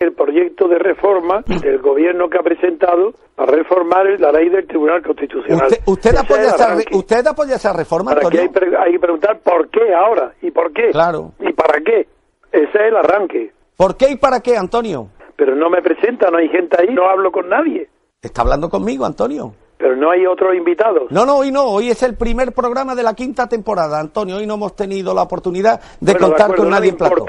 el proyecto de reforma del gobierno que ha presentado para reformar la ley del Tribunal Constitucional. ¿Usted apoya esa reforma, Antonio? Hay que preguntar por qué ahora y por qué. Claro. ¿Y para qué? Ese es el arranque. ¿Por qué y para qué, Antonio? Pero no me presenta, no hay gente ahí, no hablo con nadie. Está hablando conmigo, Antonio. Pero no hay otros invitados. No, hoy es el primer programa de la 5ª temporada, Antonio. Hoy no hemos tenido la oportunidad de contar con nadie en plato.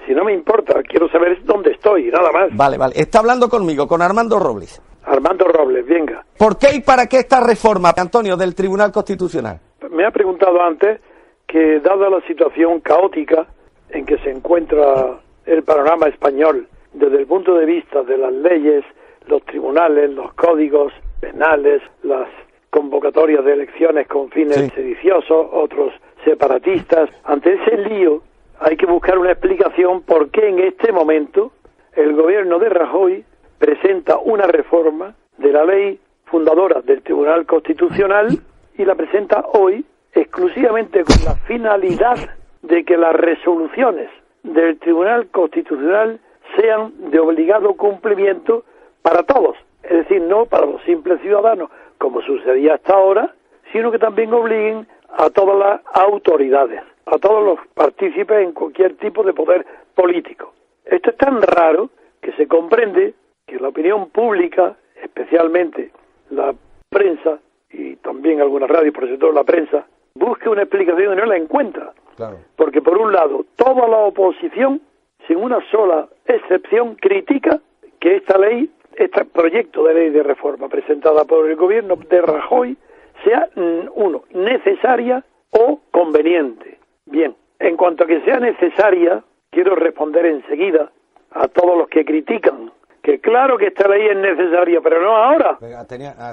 Si no me importa, quiero saber dónde estoy, nada más. Vale. Está hablando conmigo, con Armando Robles. Armando Robles, venga. ¿Por qué y para qué esta reforma, Antonio, del Tribunal Constitucional? Me ha preguntado antes que, dada la situación caótica en que se encuentra el panorama español, desde el punto de vista de las leyes, los tribunales, los códigos penales, las convocatorias de elecciones con fines sediciosos, otros separatistas, ante ese lío hay que buscar una explicación por qué en este momento el gobierno de Rajoy presenta una reforma de la ley fundadora del Tribunal Constitucional y la presenta hoy exclusivamente con la finalidad de que las resoluciones del Tribunal Constitucional sean de obligado cumplimiento para todos, es decir, no para los simples ciudadanos, como sucedía hasta ahora, sino que también obliguen a todas las autoridades, a todos los partícipes en cualquier tipo de poder político. Esto es tan raro que se comprende que la opinión pública, especialmente la prensa y también algunas radios, por sobre todo la prensa, busque una explicación y no la encuentra. Claro. Porque por un lado, toda la oposición, sin una sola excepción, critica que esta ley, este proyecto de ley de reforma presentada por el gobierno de Rajoy, sea, necesaria o conveniente. Bien, en cuanto a que sea necesaria, quiero responder enseguida a todos los que critican que claro que esta ley es necesaria, pero no ahora.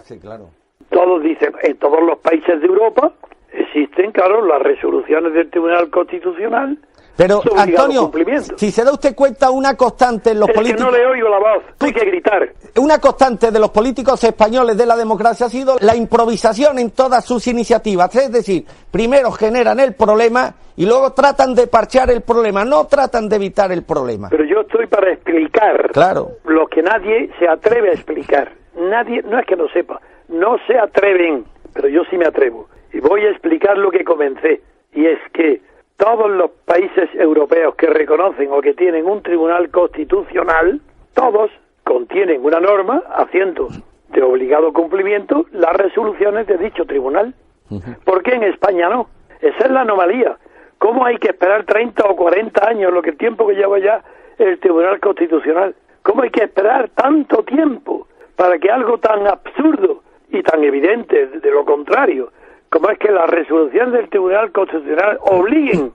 Sí, claro. Todos dicen, en todos los países de Europa existen, claro, las resoluciones del Tribunal Constitucional. Pero, Antonio, si se da usted cuenta, una constante en los políticos... Es que no le oigo la voz, hay que gritar. Una constante de los políticos españoles de la democracia ha sido la improvisación en todas sus iniciativas. Es decir, primero generan el problema y luego tratan de parchear el problema, no tratan de evitar el problema. Pero yo estoy para explicar lo que nadie se atreve a explicar. Nadie, no es que no sepa, no se atreven, pero yo sí me atrevo. Y voy a explicar lo que comencé, y es que todos los países europeos que reconocen o que tienen un tribunal constitucional, todos contienen una norma haciendo de obligado cumplimiento las resoluciones de dicho tribunal. ¿Por qué en España no? Esa es la anomalía. ¿Cómo hay que esperar 30 o 40 años, lo que el tiempo que lleva ya el Tribunal Constitucional? ¿Cómo hay que esperar tanto tiempo para que algo tan absurdo y tan evidente de lo contrario, como es que las resoluciones del Tribunal Constitucional obliguen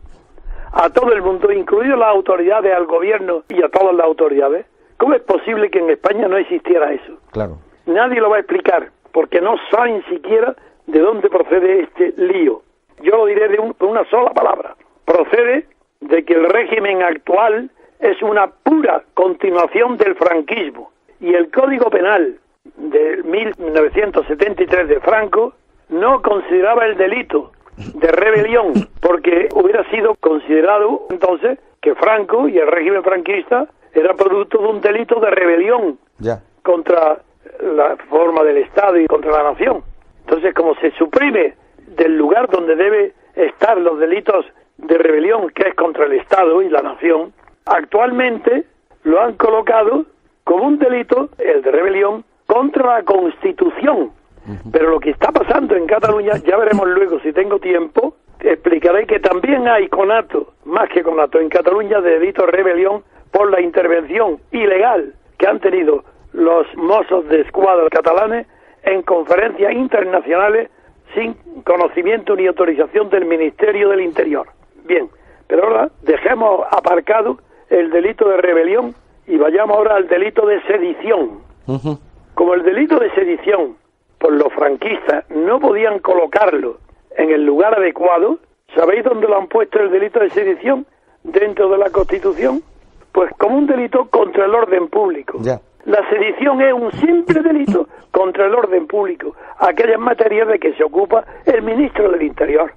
a todo el mundo, incluido las autoridades, al gobierno y a todas las autoridades? ¿Cómo es posible que en España no existiera eso? Claro. Nadie lo va a explicar, porque no saben siquiera de dónde procede este lío. Yo lo diré con una sola palabra. Procede de que el régimen actual es una pura continuación del franquismo. Y el Código Penal de 1973 de Franco no consideraba el delito de rebelión, porque hubiera sido considerado entonces que Franco y el régimen franquista era producto de un delito de rebelión contra la forma del Estado y contra la nación. Entonces, como se suprime del lugar donde debe estar los delitos de rebelión, que es contra el Estado y la nación, actualmente lo han colocado como un delito, el de rebelión, contra la Constitución. Pero lo que está pasando en Cataluña, ya veremos luego si tengo tiempo, explicaré que también hay conato, más que conato, en Cataluña de delito de rebelión por la intervención ilegal que han tenido los mozos de escuadra catalanes en conferencias internacionales sin conocimiento ni autorización del Ministerio del Interior. Bien, pero ahora dejemos aparcado el delito de rebelión y vayamos ahora al delito de sedición. Como el delito de sedición, por los franquistas, no podían colocarlo en el lugar adecuado, ¿sabéis dónde lo han puesto el delito de sedición? Dentro de la Constitución, pues como un delito contra el orden público. La sedición es un simple delito contra el orden público, aquellas materias de que se ocupa el ministro del Interior.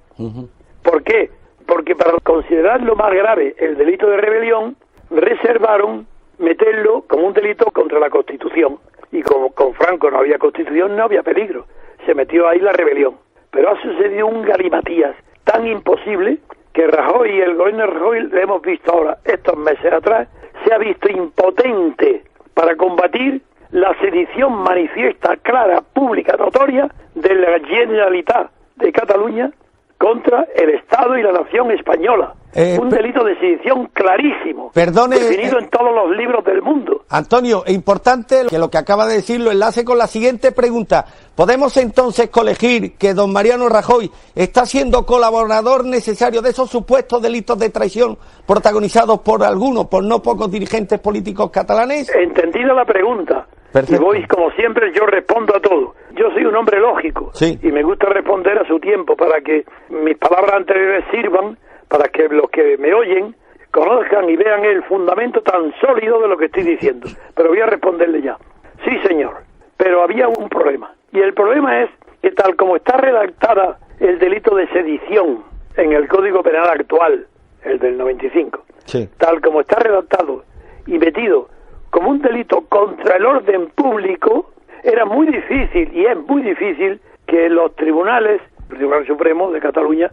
¿Por qué? Porque para considerarlo más grave el delito de rebelión, reservaron meterlo como un delito contra la Constitución. Y como con Franco no había Constitución, no había peligro. Se metió ahí la rebelión. Pero ha sucedido un galimatías tan imposible que Rajoy y el gobierno de Rajoy, lo hemos visto ahora, estos meses atrás, se ha visto impotente para combatir la sedición manifiesta, clara, pública, notoria de la Generalitat de Cataluña contra el Estado y la nación española. Un delito de sedición clarísimo, perdone, definido en todos los libros del mundo. Antonio, es importante que lo que acaba de decir lo enlace con la siguiente pregunta. ¿Podemos entonces colegir que don Mariano Rajoy está siendo colaborador necesario de esos supuestos delitos de traición protagonizados por algunos, por no pocos dirigentes políticos catalanes? Entendida la pregunta. Perfecto. Y voy, como siempre, yo respondo a todo. Yo soy un hombre lógico, sí, y me gusta responder a su tiempo para que mis palabras anteriores sirvan para que los que me oyen conozcan y vean el fundamento tan sólido de lo que estoy diciendo. Pero voy a responderle ya. Sí, señor, pero había un problema. Y el problema es que tal como está redactada el delito de sedición en el Código Penal actual, el del 95, sí, tal como está redactado y metido como un delito contra el orden público, era muy difícil, y es muy difícil, que los tribunales, el Tribunal Supremo de Cataluña,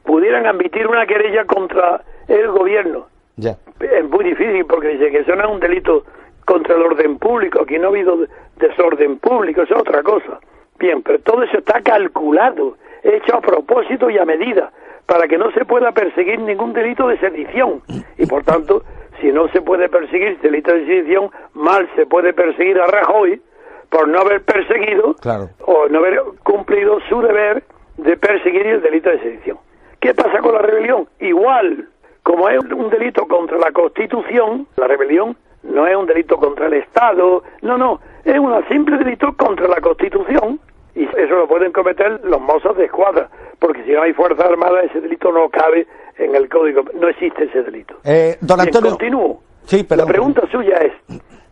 pudieran admitir una querella contra el gobierno. Ya. Es muy difícil porque dice que eso no es un delito contra el orden público, aquí no ha habido desorden público, eso es otra cosa. Bien, pero todo eso está calculado, hecho a propósito y a medida, para que no se pueda perseguir ningún delito de sedición. Y por tanto, si no se puede perseguir delito de sedición, mal se puede perseguir a Rajoy por no haber perseguido, claro, o no haber cumplido su deber de perseguir el delito de sedición. ¿Qué pasa con la rebelión? Igual, como es un delito contra la Constitución, la rebelión no es un delito contra el Estado, no, es un simple delito contra la Constitución, y eso lo pueden cometer los mozos de escuadra, porque si no hay Fuerza Armada, ese delito no cabe en el Código, no existe ese delito. Don Antonio, continúo. Sí, la pregunta suya es,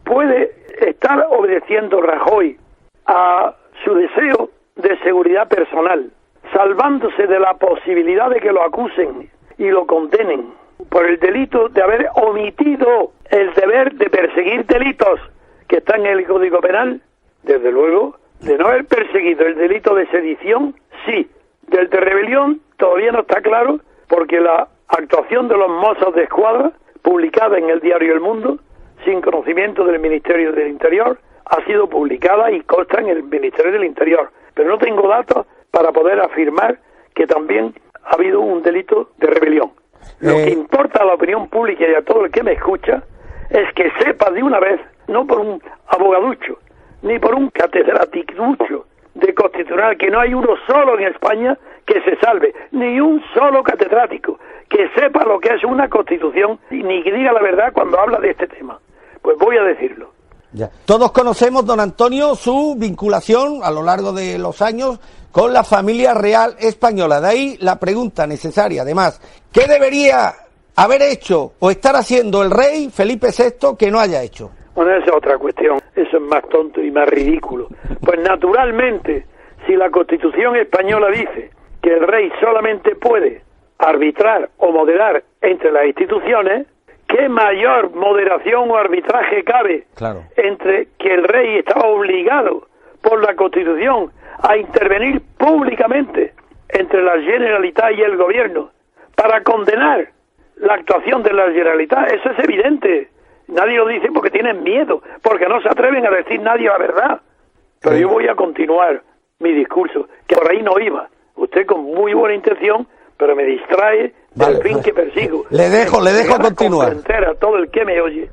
¿puede estar obedeciendo Rajoy a su deseo de seguridad personal, salvándose de la posibilidad de que lo acusen y lo condenen por el delito de haber omitido el deber de perseguir delitos que están en el Código Penal? Desde luego, de no haber perseguido el delito de sedición, sí. Del de rebelión todavía no está claro, porque la actuación de los mozos de escuadra, publicada en el diario El Mundo, sin conocimiento del Ministerio del Interior, ha sido publicada y consta en el Ministerio del Interior. Pero no tengo datos para poder afirmar que también ha habido un delito de rebelión. Lo que importa a la opinión pública y a todo el que me escucha es que sepa de una vez, no por un abogaducho, ni por un catedrático de constitucional, que no hay uno solo en España que se salve, ni un solo catedrático que sepa lo que es una constitución, ni que diga la verdad cuando habla de este tema. Pues voy a decirlo. Ya. Todos conocemos, don Antonio, su vinculación a lo largo de los años con la familia real española. De ahí la pregunta necesaria, además, ¿qué debería haber hecho o estar haciendo el rey Felipe VI que no haya hecho? Bueno, esa es otra cuestión, eso es más tonto y más ridículo. Pues naturalmente, si la Constitución española dice que el rey solamente puede arbitrar o moderar entre las instituciones, ¿qué mayor moderación o arbitraje cabe entre que el rey estaba obligado por la Constitución a intervenir públicamente entre la Generalitat y el gobierno para condenar la actuación de la Generalitat? Eso es evidente. Nadie lo dice porque tienen miedo, porque no se atreven a decir nadie la verdad. Pero yo voy a continuar mi discurso, que por ahí no iba. Usted con muy buena intención, pero me distrae del fin que persigo. Le dejo continuar. A todo el que me oye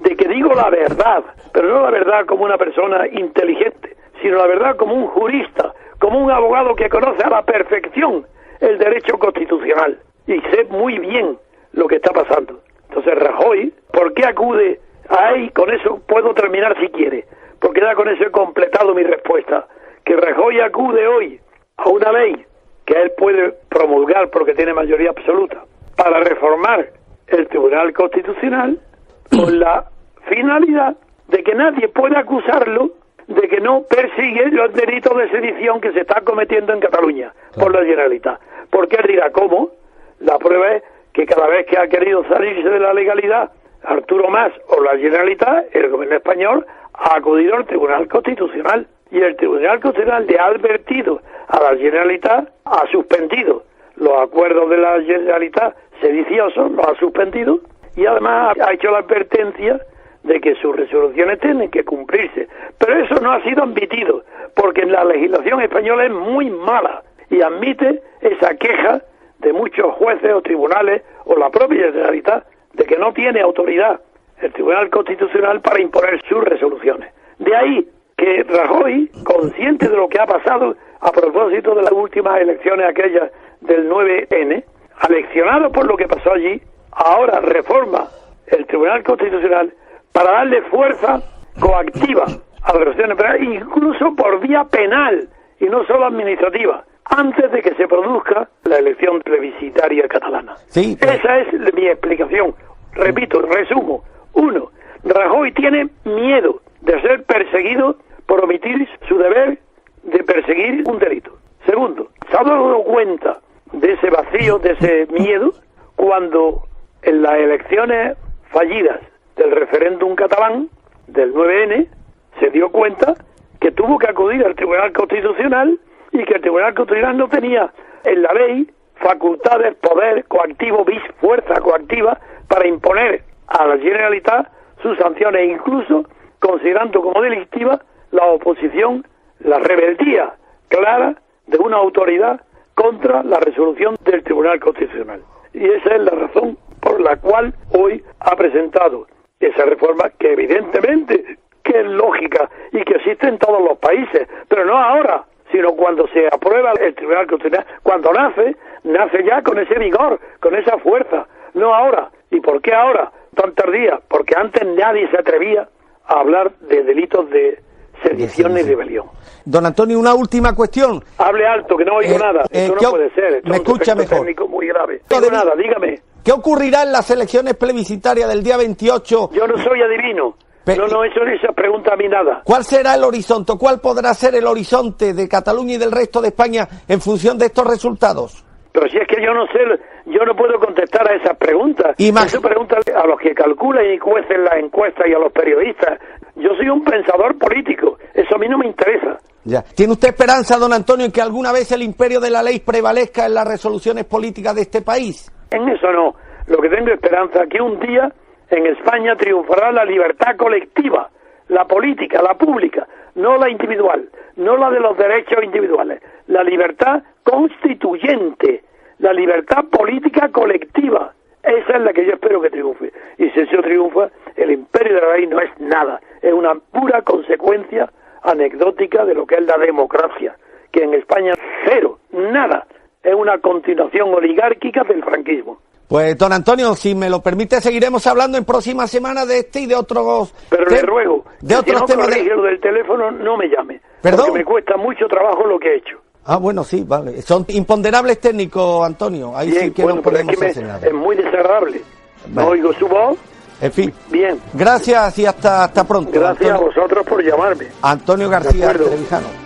de que digo la verdad, pero no la verdad como una persona inteligente, sino la verdad como un jurista, como un abogado que conoce a la perfección el derecho constitucional y sé muy bien lo que está pasando. Entonces Rajoy, ¿por qué acude ahí? Con eso puedo terminar si quiere, porque ya con eso he completado mi respuesta. Que Rajoy acude hoy a una ley que él puede promulgar porque tiene mayoría absoluta para reformar el Tribunal Constitucional con la finalidad de que nadie pueda acusarlo de que no persigue los delitos de sedición que se están cometiendo en Cataluña por la Generalitat. Porque él dirá, ¿cómo? La prueba es que cada vez que ha querido salirse de la legalidad Arturo Mas o la Generalitat, el gobierno español, ha acudido al Tribunal Constitucional y el Tribunal Constitucional le ha advertido a la Generalitat, ha suspendido los acuerdos de la Generalitat sediciosos, los ha suspendido y además ha hecho la advertencia de que sus resoluciones tienen que cumplirse. Pero eso no ha sido admitido, porque la legislación española es muy mala y admite esa queja de muchos jueces o tribunales o la propia Generalitat de que no tiene autoridad el Tribunal Constitucional para imponer sus resoluciones. De ahí que Rajoy, consciente de lo que ha pasado a propósito de las últimas elecciones aquellas del 9N, aleccionado por lo que pasó allí, ahora reforma el Tribunal Constitucional para darle fuerza coactiva a las resoluciones penales, incluso por vía penal y no solo administrativa, antes de que se produzca la elección plebiscitaria catalana. Sí, Esa es mi explicación. Repito, resumo. 1. Rajoy tiene miedo de ser perseguido por omitir su deber de perseguir un delito. Segundo, se ha dado cuenta de ese vacío, de ese miedo, cuando en las elecciones fallidas del referéndum catalán, del 9N, se dio cuenta que tuvo que acudir al Tribunal Constitucional y que el Tribunal Constitucional no tenía en la ley facultades, poder coactivo, fuerza coactiva para imponer a la Generalitat sus sanciones, incluso considerando como delictiva la oposición, la rebeldía clara de una autoridad contra la resolución del Tribunal Constitucional. Y esa es la razón por la cual hoy ha presentado esa reforma, que evidentemente que es lógica y que existe en todos los países, pero no ahora, sino cuando se aprueba el Tribunal Constitucional, cuando nace ya con ese vigor, con esa fuerza, no ahora. ¿Y por qué ahora tan tardía? Porque antes nadie se atrevía a hablar de delitos de sedición y rebelión. Don Antonio, una última cuestión. Hable alto, que no oigo nada. Esto no puede ser. Esto me escucha mejor. Técnico muy grave. No oigo nada, dígame. ¿Qué ocurrirá en las elecciones plebiscitarias del día 28? Yo no soy adivino. Esa pregunta a mí nada. ¿Cuál será el horizonte? ¿Cuál podrá ser el horizonte de Cataluña y del resto de España en función de estos resultados? Pero si es que yo no sé, yo no puedo contestar a esas preguntas. Eso pregúntale a los que calculan y cuecen las encuestas y a los periodistas. Yo soy un pensador político. Eso a mí no me interesa. Ya. ¿Tiene usted esperanza, don Antonio, en que alguna vez el imperio de la ley prevalezca en las resoluciones políticas de este país? En eso no. Lo que tengo esperanza es que un día en España triunfará la libertad colectiva, la política, la pública, no la individual, no la de los derechos individuales, la libertad constituyente, la libertad política colectiva. Esa es la que yo espero que triunfe. Y si eso triunfa, el imperio de la ley no es nada, es una pura consecuencia anecdótica de lo que es la democracia, que en España cero, nada, es una continuación oligárquica del franquismo. Pues, don Antonio, si me lo permite, seguiremos hablando en próximas semanas de este y de otros... Pero le ruego, de otros si no temas corrige lo del teléfono, no me llame. ¿Perdón? Porque me cuesta mucho trabajo lo que he hecho. Ah, bueno, sí, vale. Son imponderables técnicos, Antonio. Ahí bien, sí que bueno, no podemos es que hacer nada. Es muy desagradable. Vale. No oigo su voz. En fin. Bien. Gracias y hasta pronto. Gracias Antonio. a vosotros por llamarme. Antonio García, Trevijano.